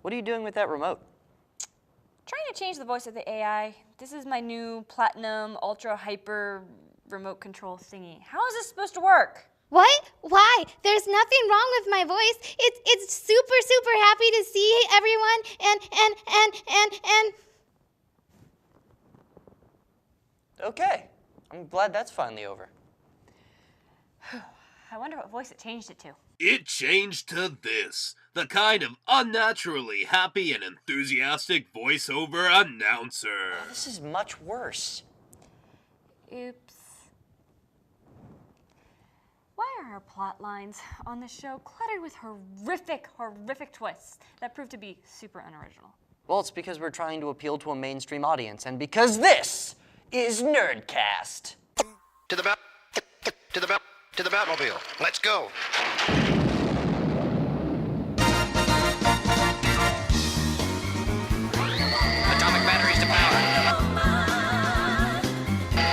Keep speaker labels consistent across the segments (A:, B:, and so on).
A: What are you doing with that remote?
B: Trying to change the voice of the AI. This is my new Platinum Ultra Hyper remote control thingy. How is this supposed to work?
C: What? Why? There's nothing wrong with my voice. It's super happy to see everyone and
A: Okay, I'm glad that's finally over.
B: I wonder what voice it changed it to.
D: It changed to this, the kind of unnaturally happy and enthusiastic voiceover announcer.
A: This is much worse.
B: Oops. Why are our plot lines on this show cluttered with horrific twists that prove to be super unoriginal?
A: Well, it's because we're trying to appeal to a mainstream audience, and because this is Nerdcast.
E: To the Batmobile. Let's go. Atomic batteries to power.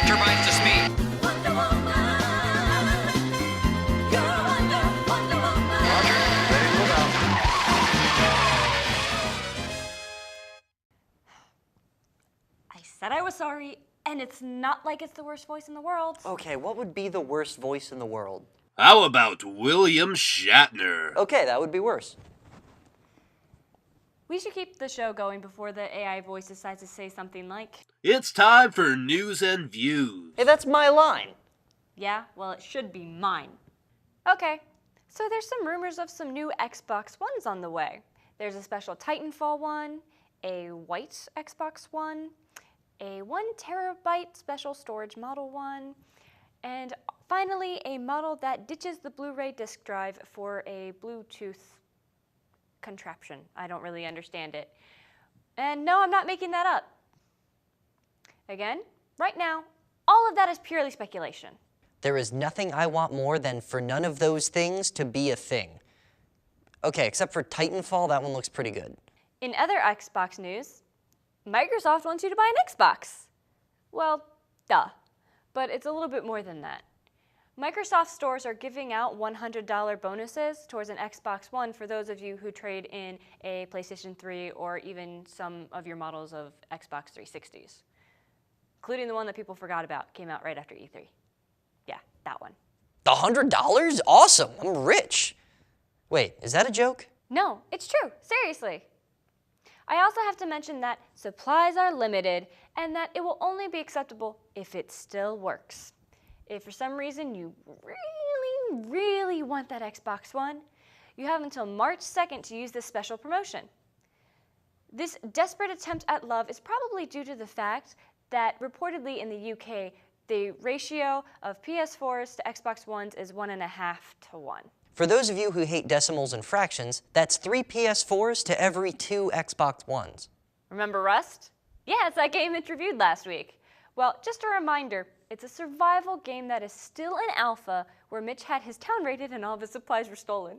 E: Turbines to speed. Roger. Ready to move out.
B: I said I was sorry, and it's not like it's the worst voice in the world.
A: Okay, what would be the worst voice in the world?
D: How about William Shatner?
A: Okay, that would be worse.
B: We should keep the show going before the AI voice decides to say something like,
D: It's time for news and views.
A: Hey, that's my line.
B: yeah, well, it should be mine. Okay, so there's some rumors of some new Xbox Ones on the way. There's a special Titanfall one, a white Xbox One, a 1 terabyte special storage model one, and finally a model that ditches the Blu-ray disc drive for a Bluetooth contraption. I don't really understand it. And no, I'm not making that up. Again, right now, all of that is purely speculation.
A: There is nothing I want more than for none of those things to be a thing. Okay, except for Titanfall, that one looks pretty good.
B: In other Xbox news, Microsoft wants you to buy an Xbox. Well, duh. But it's a little bit more than that. Microsoft stores are giving out $100 bonuses towards an Xbox One for those of you who trade in a PlayStation 3 or even some of your models of Xbox 360s, including the one that people forgot about, came out right after E3. Yeah, that one.
A: $100? Awesome, I'm rich. Wait, is that a joke?
B: No, it's true, seriously. I also have to mention that supplies are limited and that it will only be acceptable if it still works. If for some reason you really want that Xbox One, you have until March 2nd to use this special promotion. This desperate attempt at love is probably due to the fact that reportedly in the UK, the ratio of PS4s to Xbox Ones is 1.5 to 1.
A: For those of you who hate decimals and fractions, that's 3 PS4s to every 2 Xbox Ones.
B: Remember Rust? Yeah, it's that game that reviewed last week. Well, just a reminder, it's a survival game that is still in alpha where Mitch had his town raided and all of his supplies were stolen.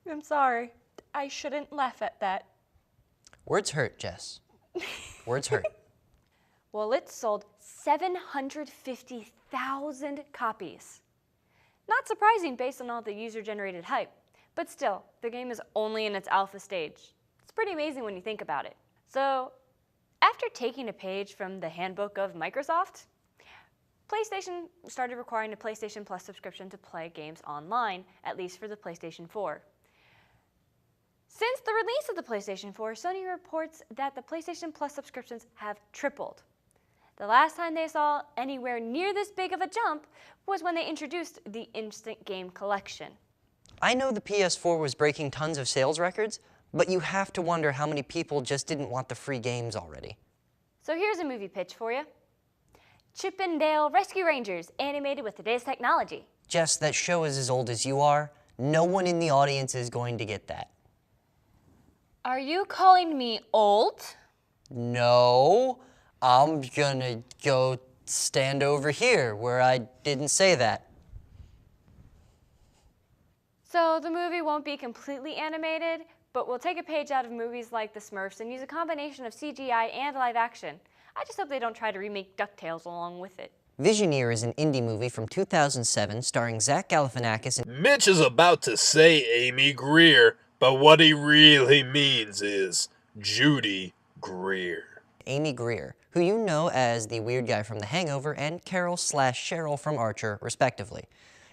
B: I'm sorry. I shouldn't laugh at that.
A: Words hurt, Jess. Words hurt.
B: Well, it sold 750,000 copies. Not surprising based on all the user-generated hype, but still, the game is only in its alpha stage. It's pretty amazing when you think about it. So, after taking a page from the handbook of Microsoft, PlayStation started requiring a PlayStation Plus subscription to play games online, at least for the PlayStation 4. Since the release of the PlayStation 4, Sony reports that the PlayStation Plus subscriptions have tripled. The last time they saw anywhere near this big of a jump was when they introduced the Instant Game Collection.
A: I know the PS4 was breaking tons of sales records, but you have to wonder how many people just didn't want the free games already.
B: So here's a movie pitch for you. Chip and Dale Rescue Rangers, animated with today's technology.
A: Jess, that show is as old as you are. No one in the audience is going to get that.
B: Are you calling me old?
A: No, I'm gonna go stand over here where I didn't say that.
B: So the movie won't be completely animated, but we'll take a page out of movies like The Smurfs and use a combination of CGI and live action. I just hope they don't try to remake DuckTales along with it.
A: Visioneer is an indie movie from 2007 starring Zach Galifianakis and
D: Mitch is about to say Amy Greer, but what he really means is Judy Greer.
A: Amy Greer, who you know as the weird guy from The Hangover and Carol/Cheryl from Archer, respectively.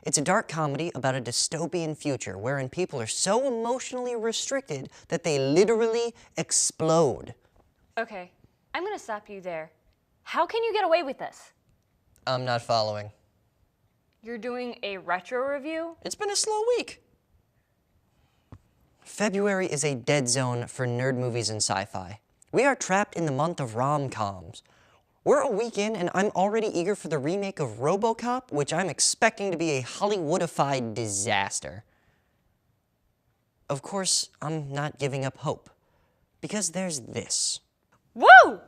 A: It's a dark comedy about a dystopian future wherein people are so emotionally restricted that they literally explode.
B: Okay, I'm gonna stop you there. How can you get away with this?
A: I'm not following.
B: You're doing a retro review?
A: It's been a slow week. February is a dead zone for nerd movies and sci-fi. We are trapped in the month of rom-coms. We're a week in and I'm already eager for the remake of RoboCop, which I'm expecting to be a Hollywoodified disaster. Of course, I'm not giving up hope, because there's this.
B: Woo!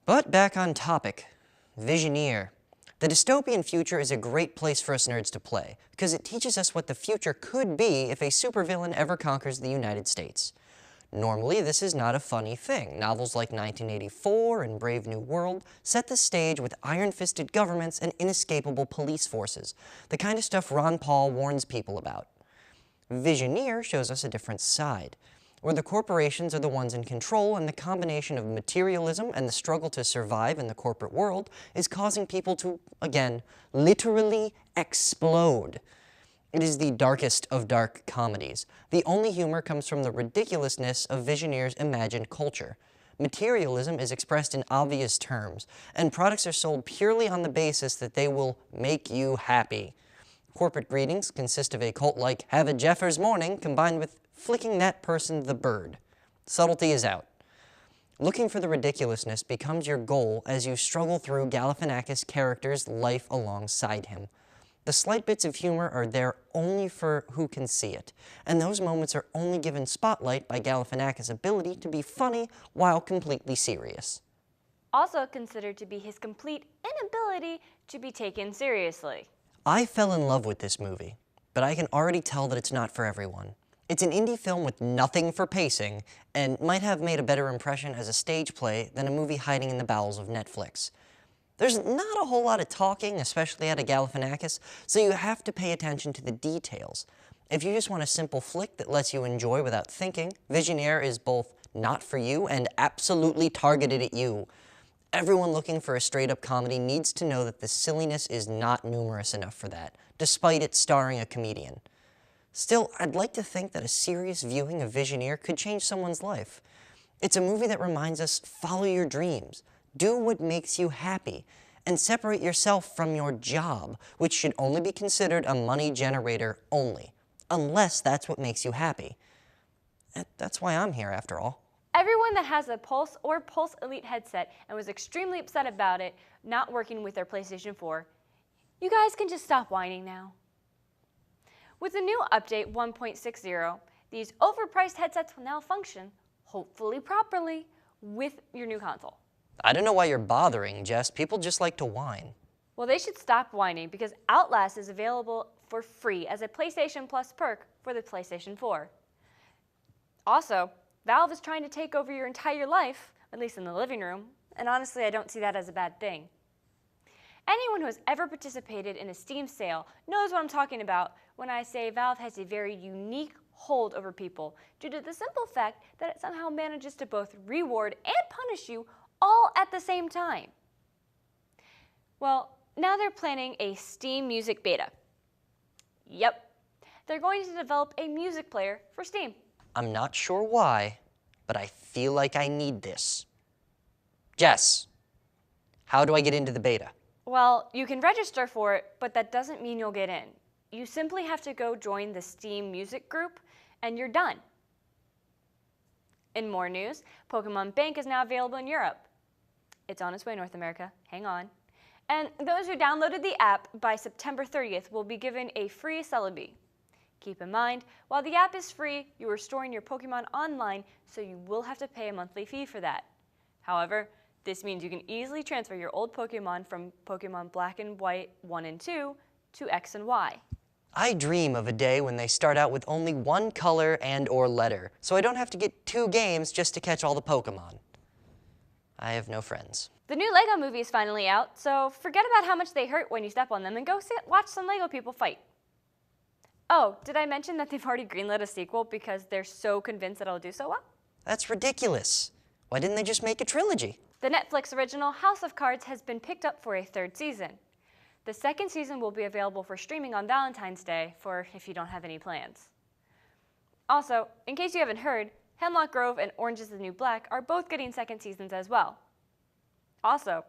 A: But back on topic, Visioneer. The dystopian future is a great place for us nerds to play, because it teaches us what the future could be if a supervillain ever conquers the United States. Normally, this is not a funny thing. Novels like 1984 and Brave New World set the stage with iron-fisted governments and inescapable police forces, the kind of stuff Ron Paul warns people about. Visioneer shows us a different side, where the corporations are the ones in control and the combination of materialism and the struggle to survive in the corporate world is causing people to, again, literally explode. It is the darkest of dark comedies. The only humor comes from the ridiculousness of Visioneer's imagined culture. Materialism is expressed in obvious terms, and products are sold purely on the basis that they will make you happy. Corporate greetings consist of a cult like "Have a Jeffers morning" combined with flicking that person the bird. Subtlety is out. Looking for the ridiculousness becomes your goal as you struggle through Galifianakis' character's life alongside him. The slight bits of humor are there only for who can see it, and those moments are only given spotlight by Galifianakis' ability to be funny while completely serious.
B: Also considered to be his complete inability to be taken seriously.
A: I fell in love with this movie, but I can already tell that it's not for everyone. It's an indie film with nothing for pacing, and might have made a better impression as a stage play than a movie hiding in the bowels of Netflix. There's not a whole lot of talking, especially out of Galifianakis, so you have to pay attention to the details. If you just want a simple flick that lets you enjoy without thinking, Visioneer is both not for you and absolutely targeted at you. Everyone looking for a straight-up comedy needs to know that the silliness is not numerous enough for that, despite it starring a comedian. Still, I'd like to think that a serious viewing of Visioneer could change someone's life. It's a movie that reminds us, follow your dreams, do what makes you happy, and separate yourself from your job, which should only be considered a money generator only, unless that's what makes you happy. That's why I'm here, after all.
B: Everyone that has a Pulse or Pulse Elite headset and was extremely upset about it not working with their PlayStation 4, you guys can just stop whining now. With the new update 1.60, these overpriced headsets will now function, hopefully properly, with your new console.
A: I don't know why you're bothering, Jess. People just like to whine.
B: Well, they should stop whining because Outlast is available for free as a PlayStation Plus perk for the PlayStation 4. Also, Valve is trying to take over your entire life, at least in the living room, and honestly, I don't see that as a bad thing. Anyone who has ever participated in a Steam sale knows what I'm talking about when I say Valve has a very unique hold over people due to the simple fact that it somehow manages to both reward and punish you all at the same time. Well, now they're planning a Steam Music beta. Yep, they're going to develop a music player for Steam.
A: I'm not sure why, but I feel like I need this. Jess, how do I get into the beta?
B: Well, you can register for it, but that doesn't mean you'll get in. You simply have to go join the Steam Music group, and you're done. In more news, Pokemon Bank is now available in Europe. It's on its way, North America. Hang on. And those who downloaded the app by September 30th will be given a free Celebi. Keep in mind, while the app is free, you are storing your Pokemon online, so you will have to pay a monthly fee for that. However, this means you can easily transfer your old Pokemon from Pokemon Black and White 1 and 2 to X and Y.
A: I dream of a day when they start out with only one color and/or letter, so I don't have to get 2 games just to catch all the Pokemon. I have no friends.
B: The new Lego movie is finally out, so forget about how much they hurt when you step on them and go watch some Lego people fight. Oh, did I mention that they've already greenlit a sequel because they're so convinced that it'll do so well?
A: That's ridiculous. Why didn't they just make a trilogy?
B: The Netflix original House of Cards has been picked up for a third season. The second season will be available for streaming on Valentine's Day for if you don't have any plans. Also, in case you haven't heard, Hemlock Grove and Orange is the New Black are both getting second seasons as well. Also,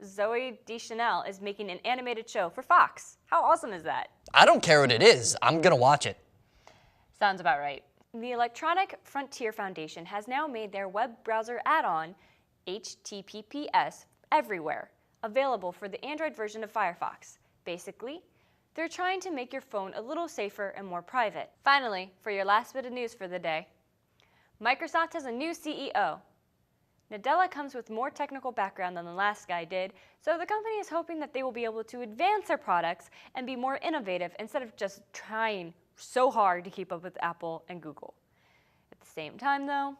B: Zoe Deschanel is making an animated show for Fox. How awesome is that?
A: I don't care what it is. I'm gonna watch it.
B: Sounds about right. The Electronic Frontier Foundation has now made their web browser add-on, HTTPS, everywhere, available for the Android version of Firefox. Basically, they're trying to make your phone a little safer and more private. Finally, for your last bit of news for the day, Microsoft has a new CEO. Nadella comes with more technical background than the last guy did, so the company is hoping that they will be able to advance their products and be more innovative instead of just trying so hard to keep up with Apple and Google. At the same time, though,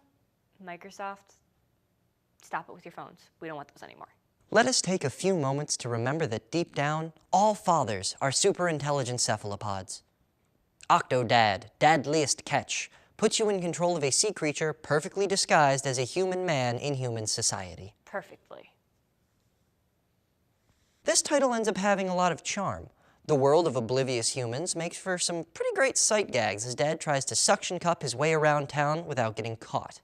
B: Microsoft, stop it with your phones. We don't want those anymore.
A: Let us take a few moments to remember that deep down, all fathers are super intelligent cephalopods. Octodad, Dadliest Catch, puts you in control of a sea creature perfectly disguised as a human man in human society.
B: Perfectly.
A: This title ends up having a lot of charm. The world of oblivious humans makes for some pretty great sight gags as Dad tries to suction cup his way around town without getting caught.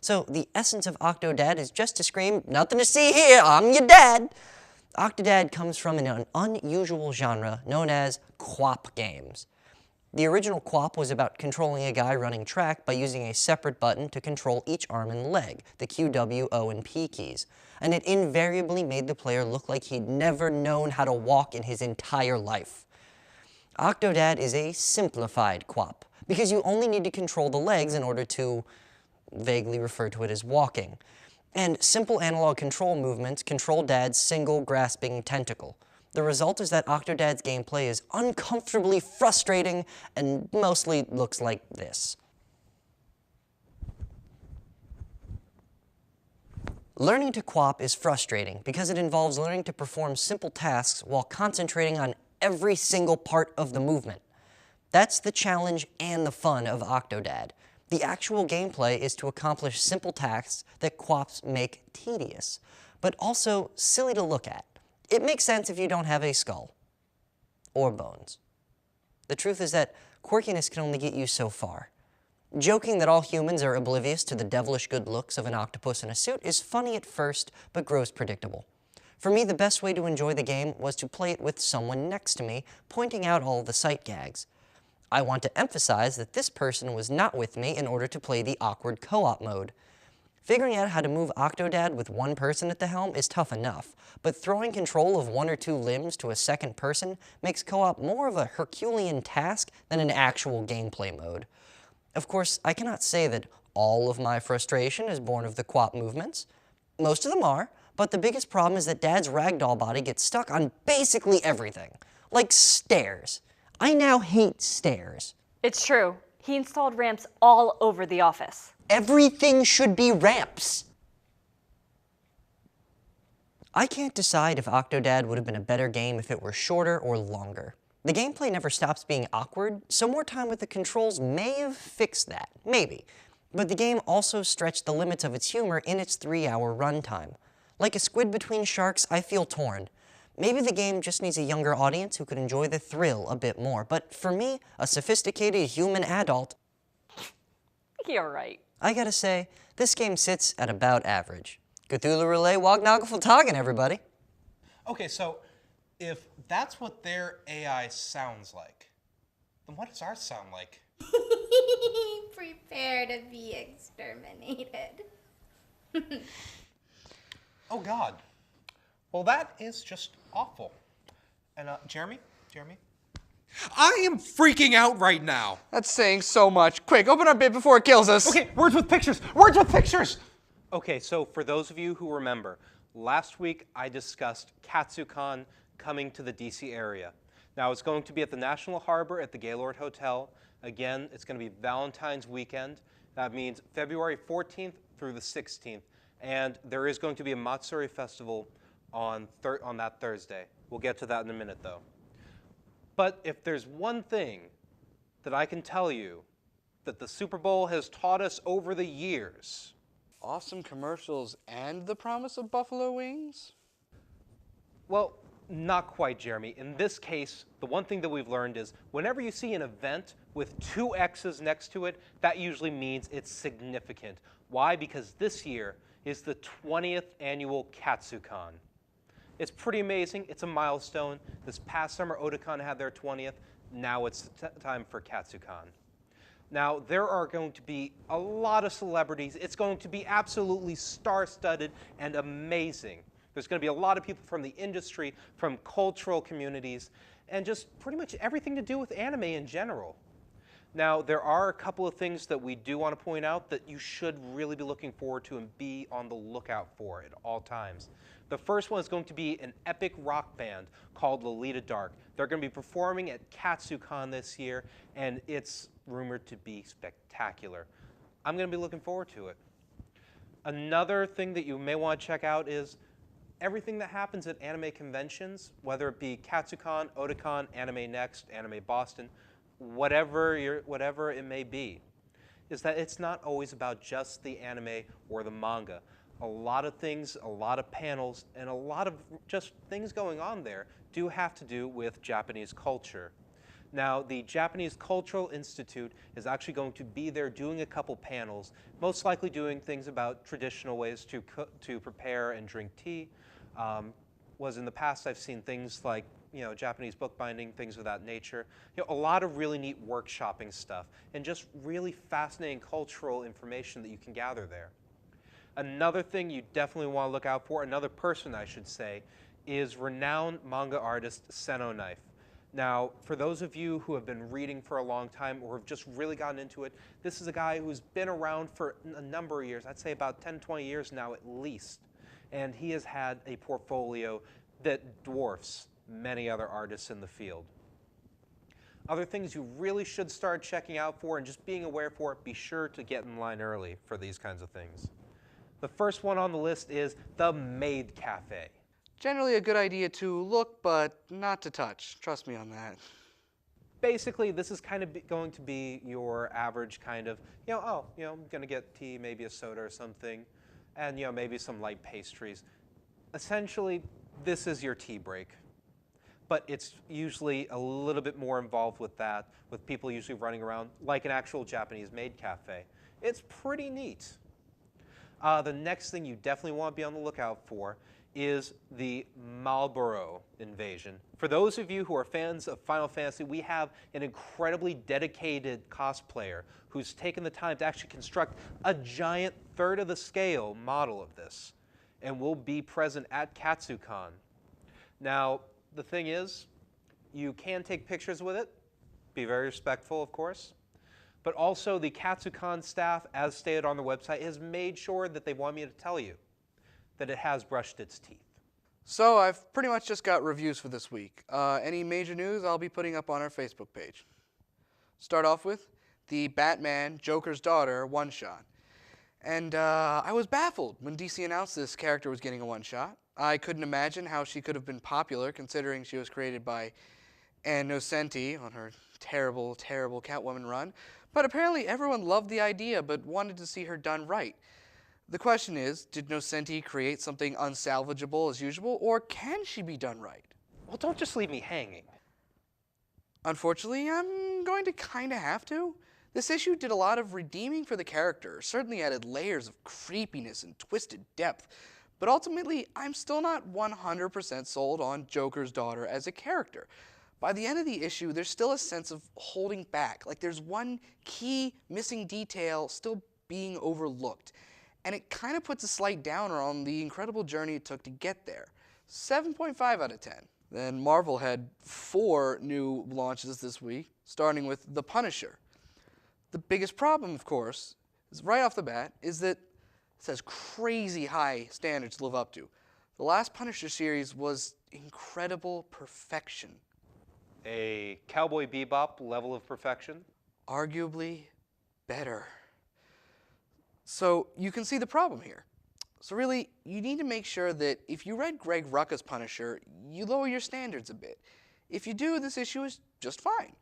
A: So the essence of Octodad is just to scream, "Nothing to see here, I'm your dad!" Octodad comes from an unusual genre known as QWOP games. The original QWOP was about controlling a guy running track by using a separate button to control each arm and leg, the Q, W, O, and P keys, and it invariably made the player look like he'd never known how to walk in his entire life. Octodad is a simplified QWOP, because you only need to control the legs in order to vaguely refer to it as walking. And simple analog control movements control Dad's single grasping tentacle. The result is that Octodad's gameplay is uncomfortably frustrating and mostly looks like this. Learning to QWOP is frustrating because it involves learning to perform simple tasks while concentrating on every single part of the movement. That's the challenge and the fun of Octodad. The actual gameplay is to accomplish simple tasks that QWOPs make tedious, but also silly to look at. It makes sense if you don't have a skull or bones. The truth is that quirkiness can only get you so far. Joking that all humans are oblivious to the devilish good looks of an octopus in a suit is funny at first, but grows predictable. For me, the best way to enjoy the game was to play it with someone next to me, pointing out all the sight gags. I want to emphasize that this person was not with me in order to play the awkward co-op mode. Figuring out how to move Octodad with one person at the helm is tough enough, but throwing control of one or two limbs to a second person makes co-op more of a Herculean task than an actual gameplay mode. Of course, I cannot say that all of my frustration is born of the QWOP movements. Most of them are, but the biggest problem is that Dad's ragdoll body gets stuck on basically everything. Like stairs. I now hate stairs.
B: It's true. He installed ramps all over the office.
A: Everything should be ramps. I can't decide if Octodad would have been a better game if it were shorter or longer. The gameplay never stops being awkward, so more time with the controls may have fixed that, maybe. But the game also stretched the limits of its humor in its 3-hour runtime. Like a squid between sharks, I feel torn. Maybe the game just needs a younger audience who could enjoy the thrill a bit more, but for me, a sophisticated human adult,
B: You're right.
A: I gotta say, this game sits at about average. Cthulhu Relay Wagnagafultagen, everybody.
F: Okay, so if that's what their AI sounds like, then what does ours sound like?
C: Prepare to be exterminated.
F: Oh God. Well, that is just awful. And Jeremy?
G: I am freaking out right now.
H: That's saying so much. Quick, open our bit before it kills us.
F: Okay, words with pictures! Words with pictures! Okay, so for those of you who remember, last week I discussed Katsucon coming to the DC area. Now it's going to be at the National Harbor at the Gaylord Hotel. Again, it's going to be Valentine's weekend. That means February 14th through the 16th. And there is going to be a Matsuri festival on that Thursday. We'll get to that in a minute, though. But if there's one thing that I can tell you that the Super Bowl has taught us over the years,
H: Awesome commercials and the promise of buffalo wings?
F: well, not quite, Jeremy. In this case, the one thing that we've learned is whenever you see an event with two X's next to it, that usually means it's significant. Why? Because this year is the 20th annual KatsuCon. It's pretty amazing. It's a milestone. This past summer, Otakon had their 20th. Now it's time for KatsuCon. Now, there are going to be a lot of celebrities. It's going to be absolutely star-studded and amazing. There's going to be a lot of people from the industry, from cultural communities, and just pretty much everything to do with anime in general. Now, there are a couple of things that we do want to point out that you should really be looking forward to and be on the lookout for at all times. The first one is going to be an epic rock band called Lolita Dark. They're going to be performing at KatsuCon this year, and it's rumored to be spectacular. I'm going to be looking forward to it. Another thing that you may want to check out is everything that happens at anime conventions, whether it be KatsuCon, Otakon, Anime Next, Anime Boston, whatever it may be, is that it's not always about just the anime or the manga. A lot of things, a lot of panels, and a lot of just things going on there do have to do with Japanese culture. Now, the Japanese Cultural Institute is actually going to be there doing a couple panels, most likely doing things about traditional ways to prepare and drink tea. In the past, I've seen things like Japanese bookbinding, things of that nature. A lot of really neat workshopping stuff, and just really fascinating cultural information that you can gather there. Another thing you definitely want to look out for, another person I should say, is renowned manga artist Seno Knife. Now, for those of you who have been reading for a long time or have just really gotten into it, this is a guy who's been around for a number of years, I'd say about 10, 20 years now at least. And he has had a portfolio that dwarfs many other artists in the field. Other things you really should start checking out for and just being aware for, be sure to get in line early for these kinds of things. The first one on the list is the Maid Cafe.
H: Generally a good idea to look, but not to touch. Trust me on that.
F: Basically, this is kind of going to be your average kind of, I'm going to get tea, maybe a soda or something, and, maybe some light pastries. Essentially, this is your tea break. But it's usually a little bit more involved with that, with people usually running around like an actual Japanese maid cafe. It's pretty neat. The next thing you definitely want to be on the lookout for is the Marlborough invasion. For those of you who are fans of Final Fantasy, we have an incredibly dedicated cosplayer who's taken the time to actually construct a giant third of the scale model of this and will be present at KatsuCon. Now, the thing is, you can take pictures with it, be very respectful, of course, but also the KatsuCon staff, as stated on the website, has made sure that they want me to tell you that it has brushed its teeth.
H: So I've pretty much just got reviews for this week. Any major news I'll be putting up on our Facebook page. Start off with the Batman Joker's Daughter one-shot. And I was baffled when DC announced this character was getting a one-shot. I couldn't imagine how she could have been popular considering she was created by Ann Nocenti on her terrible, terrible Catwoman run. But apparently everyone loved the idea but wanted to see her done right. The question is, did Nocenti create something unsalvageable as usual, or can she be done right?
F: Well, don't just leave me hanging.
H: Unfortunately, I'm going to kind of have to. This issue did a lot of redeeming for the character, certainly added layers of creepiness and twisted depth, but ultimately, I'm still not 100% sold on Joker's Daughter as a character. By the end of the issue, there's still a sense of holding back, like there's one key missing detail still being overlooked. And it kind of puts a slight downer on the incredible journey it took to get there. 7.5 out of 10. Then Marvel had 4 new launches this week, starting with The Punisher. The biggest problem, of course, is right off the bat, is that it has crazy high standards to live up to. The last Punisher series was incredible perfection.
F: A Cowboy Bebop level of perfection?
H: Arguably better. So you can see the problem here. So really, you need to make sure that if you read Greg Rucka's Punisher, you lower your standards a bit. If you do, this issue is just fine.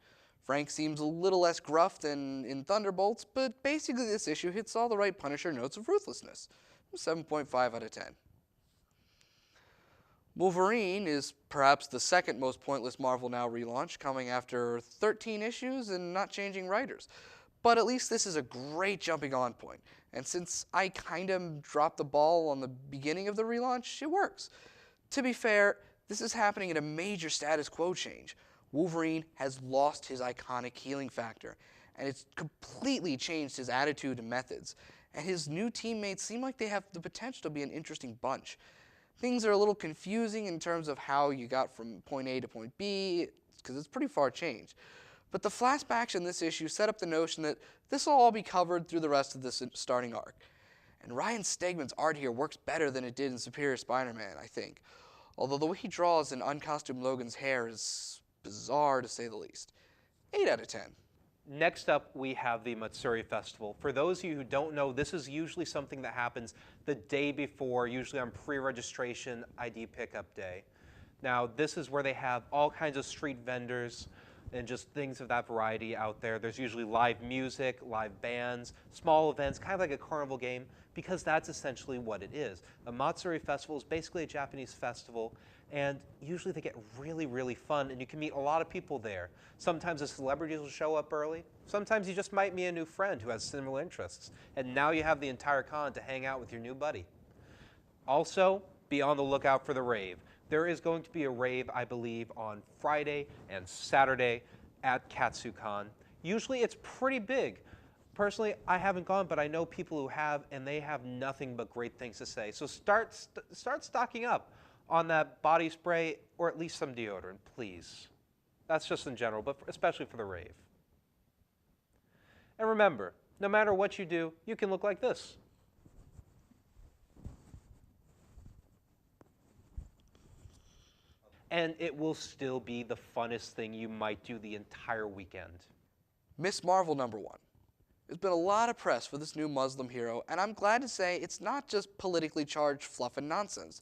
H: Frank seems a little less gruff than in Thunderbolts, but basically this issue hits all the right Punisher notes of ruthlessness. 7.5 out of 10. Wolverine is perhaps the second most pointless Marvel Now relaunch, coming after 13 issues and not changing writers. But at least this is a great jumping on point. And since I kind of dropped the ball on the beginning of the relaunch, it works. To be fair, this is happening at a major status quo change. Wolverine has lost his iconic healing factor, and it's completely changed his attitude and methods. And his new teammates seem like they have the potential to be an interesting bunch. Things are a little confusing in terms of how you got from point A to point B, because it's pretty far changed. But the flashbacks in this issue set up the notion that this will all be covered through the rest of this starting arc. And Ryan Stegman's art here works better than it did in Superior Spider-Man, I think. Although the way he draws in uncostumed Logan's hair is bizarre to say the least. 8 out of 10.
F: Next up, we have the Matsuri Festival. For those of you who don't know, this is usually something that happens the day before, usually on pre-registration ID pickup day. Now, this is where they have all kinds of street vendors and just things of that variety out there. There's usually live music, live bands, small events, kind of like a carnival game, because that's essentially what it is. A Matsuri Festival is basically a Japanese festival, and usually they get really, really fun, and you can meet a lot of people there. Sometimes the celebrities will show up early. Sometimes you just might meet a new friend who has similar interests, and now you have the entire con to hang out with your new buddy. Also, be on the lookout for the rave. There is going to be a rave, I believe, on Friday and Saturday at Katsucon. Usually it's pretty big. Personally, I haven't gone, but I know people who have, and they have nothing but great things to say. So start stocking up on that body spray, or at least some deodorant, please. That's just in general, but especially for the rave. And remember, no matter what you do, you can look like this. And it will still be the funnest thing you might do the entire weekend.
H: Miss Marvel #1. There's been a lot of press for this new Muslim hero, and I'm glad to say it's not just politically charged fluff and nonsense.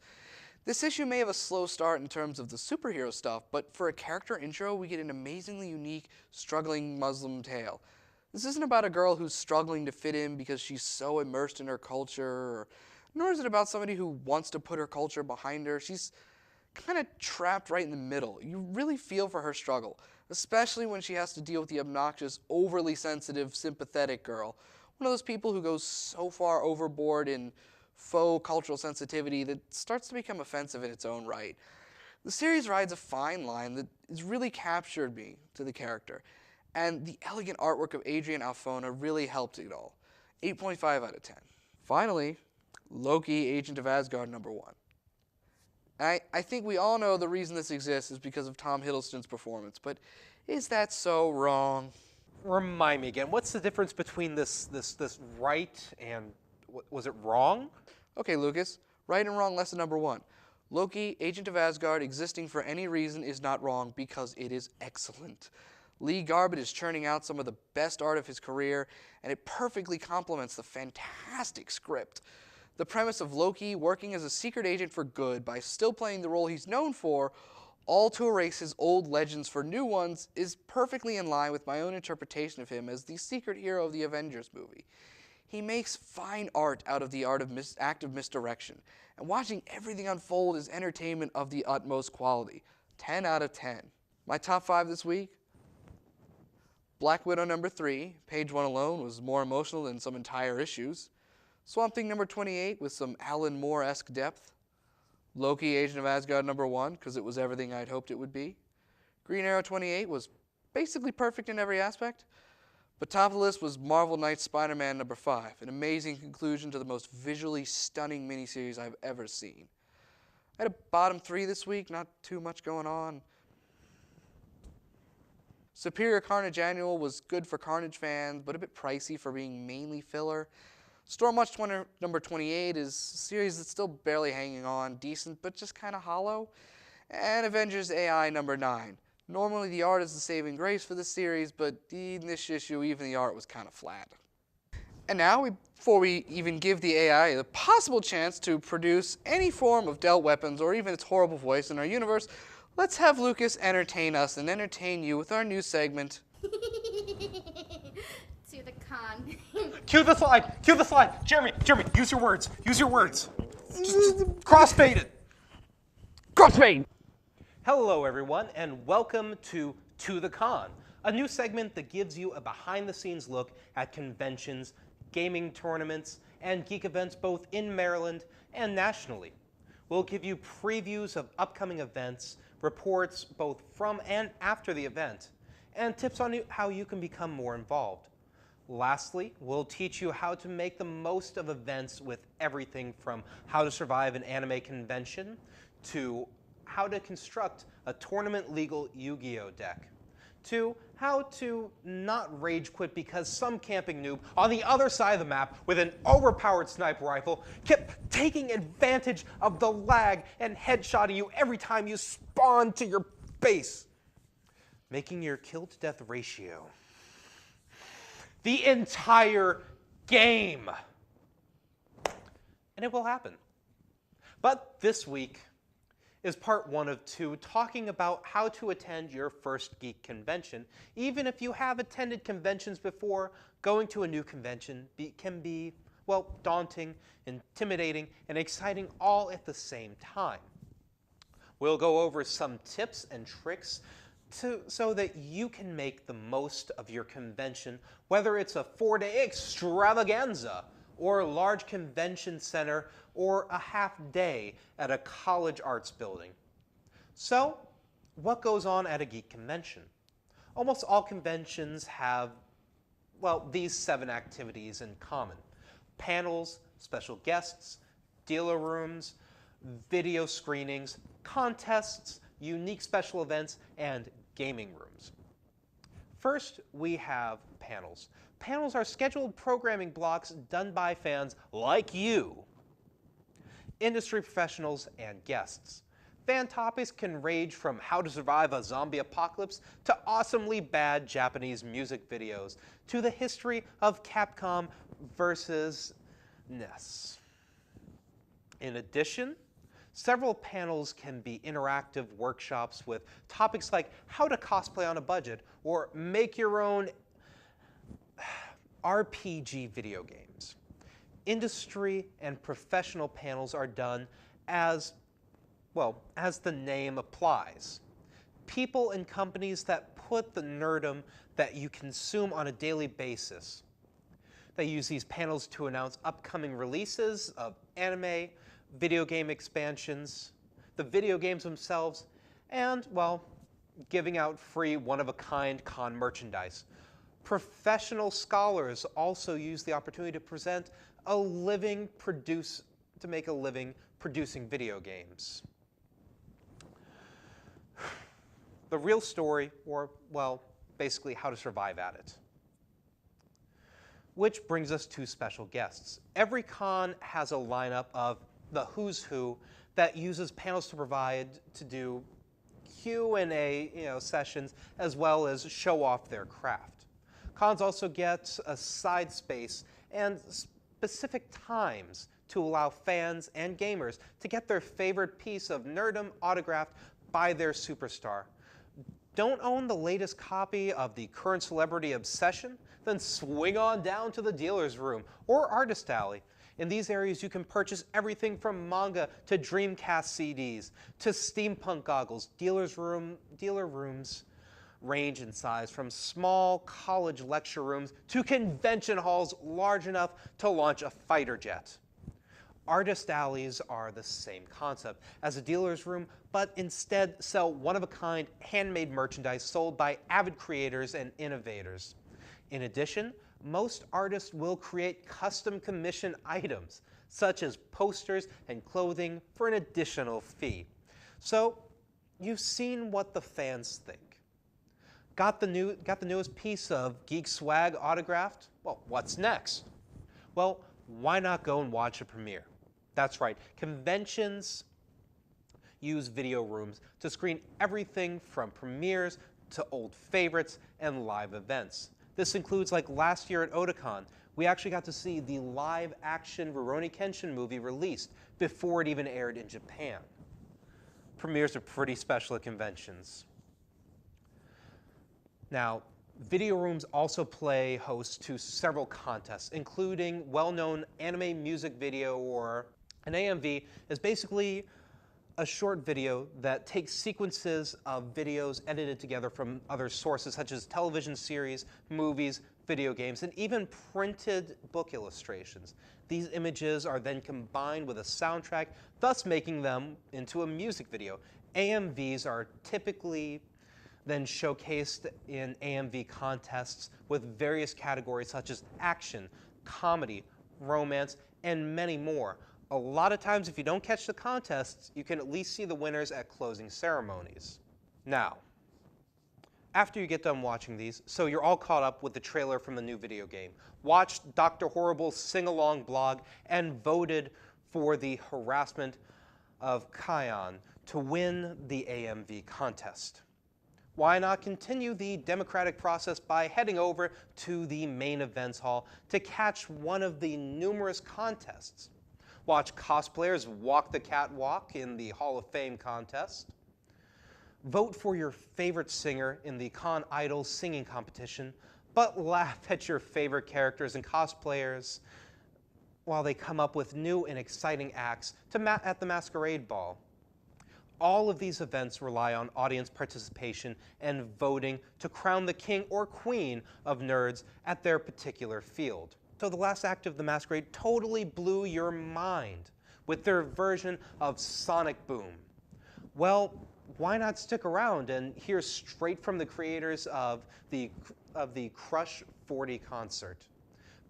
H: This issue may have a slow start in terms of the superhero stuff, but for a character intro, we get an amazingly unique, struggling Muslim tale. This isn't about a girl who's struggling to fit in because she's so immersed in her culture, nor is it about somebody who wants to put her culture behind her. She's kind of trapped right in the middle. You really feel for her struggle, especially when she has to deal with the obnoxious, overly sensitive, sympathetic girl. One of those people who goes so far overboard in faux cultural sensitivity that starts to become offensive in its own right. The series rides a fine line that has really captured me to the character, and the elegant artwork of Adrian Alfona really helped it all. 8.5 out of 10. Finally, Loki, Agent of Asgard #1. I think we all know the reason this exists is because of Tom Hiddleston's performance, but is that so wrong?
F: Remind me again, what's the difference between this right and, was it wrong?
H: Okay, Lucas, right and wrong lesson #1. Loki, Agent of Asgard, existing for any reason is not wrong because it is excellent. Lee Garbett is churning out some of the best art of his career, and it perfectly complements the fantastic script. The premise of Loki working as a secret agent for good by still playing the role he's known for, all to erase his old legends for new ones, is perfectly in line with my own interpretation of him as the secret hero of the Avengers movie. He makes fine art out of the act of misdirection, and watching everything unfold is entertainment of the utmost quality. 10 out of 10. My top 5 this week? Black Widow #3, page 1 alone was more emotional than some entire issues. Swamp Thing #28 with some Alan Moore-esque depth. Loki, Agent of Asgard #1, because it was everything I'd hoped it would be. Green Arrow 28 was basically perfect in every aspect. But top of the list was Marvel Knights Spider-Man #5, an amazing conclusion to the most visually stunning miniseries I've ever seen. I had a bottom 3 this week, not too much going on. Superior Carnage Annual was good for Carnage fans, but a bit pricey for being mainly filler. Stormwatch #28 is a series that's still barely hanging on, decent but just kind of hollow. And Avengers AI #9. Normally the art is the saving grace for this series, but in this issue even the art was kind of flat. And now, before we even give the AI the possible chance to produce any form of dealt weapons or even its horrible voice in our universe, let's have Lucas entertain us and entertain you with our new segment.
C: To the con.
G: Cue the slide. Cue the slide. Jeremy, use your words. Use your words. Just crossfade it.
H: Crossfade!
F: Hello, everyone, and welcome to the Con, a new segment that gives you a behind-the-scenes look at conventions, gaming tournaments, and geek events both in Maryland and nationally. We'll give you previews of upcoming events, reports both from and after the event, and tips on how you can become more involved. Lastly, we'll teach you how to make the most of events with everything from how to survive an anime convention to how to construct a tournament-legal Yu-Gi-Oh deck, to how to not rage quit because some camping noob on the other side of the map with an overpowered sniper rifle kept taking advantage of the lag and headshotting you every time you spawned to your base, making your kill-to-death ratio the entire game. And it will happen. But this week is part 1 of 2, talking about how to attend your first geek convention. Even if you have attended conventions before, going to a new convention can be, well, daunting, intimidating, and exciting all at the same time. We'll go over some tips and tricks so that you can make the most of your convention, whether it's a 4-day extravaganza or a large convention center or a half day at a college arts building. So, what goes on at a geek convention? Almost all conventions have, well, these 7 activities in common: panels, special guests, dealer rooms, video screenings, contests, unique special events, and gaming rooms. First, we have panels. Panels are scheduled programming blocks done by fans like you, industry professionals, and guests. Fan topics can range from how to survive a zombie apocalypse to awesomely bad Japanese music videos to the history of Capcom versus NES. In addition, several panels can be interactive workshops with topics like how to cosplay on a budget or make your own RPG video games. Industry and professional panels are done as, well, as the name applies. People and companies that put the nerdom that you consume on a daily basis. They use these panels to announce upcoming releases of anime, video game expansions, the video games themselves, and, well, giving out free one-of-a-kind con merchandise. Professional scholars also use the opportunity to present to make a living producing video games. The real story, or, well, basically how to survive at it. Which brings us to special guests. Every con has a lineup of the who's who that uses panels to do Q&A sessions as well as show off their craft. Cons also get a side space and specific times to allow fans and gamers to get their favorite piece of nerdom autographed by their superstar. Don't own the latest copy of the current celebrity obsession? Then swing on down to the dealer's room or artist alley. In these areas, you can purchase everything from manga to Dreamcast CDs to steampunk goggles. Dealer rooms range in size from small college lecture rooms to convention halls large enough to launch a fighter jet. Artist alleys are the same concept as a dealer's room, but instead sell one-of-a-kind handmade merchandise sold by avid creators and innovators. In addition, most artists will create custom commission items, such as posters and clothing, for an additional fee. So, you've seen what the fans think. Got the newest piece of geek swag autographed? Well, what's next? Well, why not go and watch a premiere? That's right, conventions use video rooms to screen everything from premieres to old favorites and live events. This includes, like last year at Otakon, we actually got to see the live-action Rurouni Kenshin movie released before it even aired in Japan. Premieres are pretty special at conventions. Now, video rooms also play host to several contests, including well-known anime music video, or an AMV is basically a short video that takes sequences of videos edited together from other sources such as television series, movies, video games, and even printed book illustrations. These images are then combined with a soundtrack, thus making them into a music video. AMVs are typically then showcased in AMV contests with various categories such as action, comedy, romance, and many more. A lot of times, if you don't catch the contests, you can at least see the winners at closing ceremonies. Now, after you get done watching these, so you're all caught up with the trailer from the new video game, watched Dr. Horrible's sing-along blog, and voted for the harassment of Kion to win the AMV contest. Why not continue the democratic process by heading over to the main events hall to catch one of the numerous contests? Watch cosplayers walk the catwalk in the Hall of Fame contest. Vote for your favorite singer in the Con Idol singing competition, but laugh at your favorite characters and cosplayers while they come up with new and exciting acts at the Masquerade Ball. All of these events rely on audience participation and voting to crown the king or queen of nerds at their particular field. So the last act of the Masquerade totally blew your mind with their version of Sonic Boom. Well, why not stick around and hear straight from the creators of the Crush 40 concert?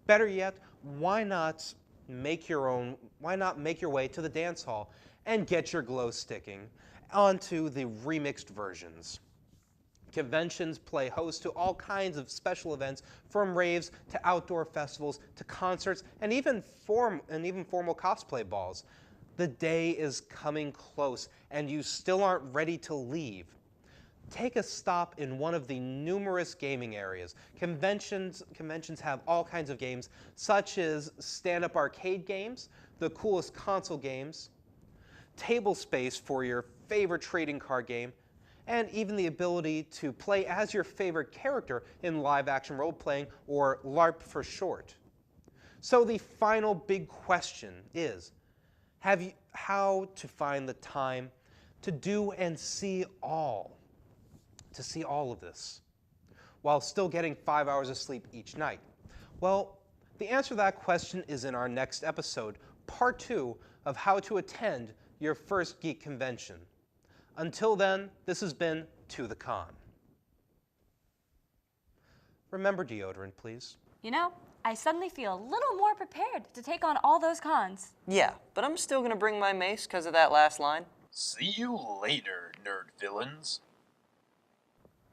F: Better yet, why not make your way to the dance hall and get your glow sticking onto the remixed versions? Conventions play host to all kinds of special events, from raves to outdoor festivals to concerts and even formal cosplay balls. The day is coming close and you still aren't ready to leave. Take a stop in one of the numerous gaming areas. Conventions have all kinds of games, such as stand-up arcade games, the coolest console games, table space for your favorite trading card game, and even the ability to play as your favorite character in live-action role-playing, or LARP for short. So the final big question is, how to find the time to do and see all of this, while still getting 5 hours of sleep each night? Well, the answer to that question is in our next episode, part 2 of how to attend your first geek convention. Until then, this has been To The Con. Remember deodorant, please.
B: You know, I suddenly feel a little more prepared to take on all those cons.
A: Yeah, but I'm still gonna bring my mace because of that last line.
I: See you later, nerd villains.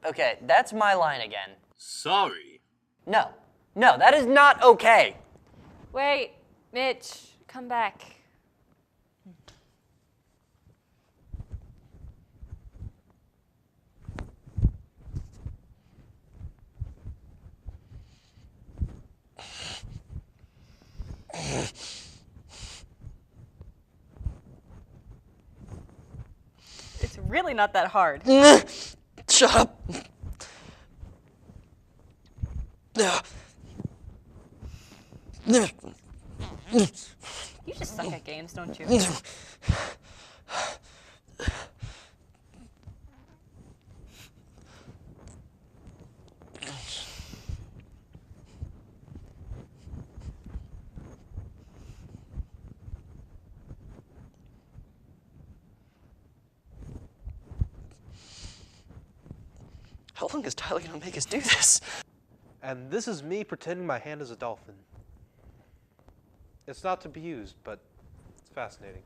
A: Okay, that's my line again.
D: Sorry.
A: No, that is not okay.
B: Wait, Mitch, come back. It's really not that hard.
A: Shut up.
B: You just suck at games, don't you?
A: How long is Tyler gonna make us do this?
F: And this is me pretending my hand is a dolphin. It's not to be used, but it's fascinating.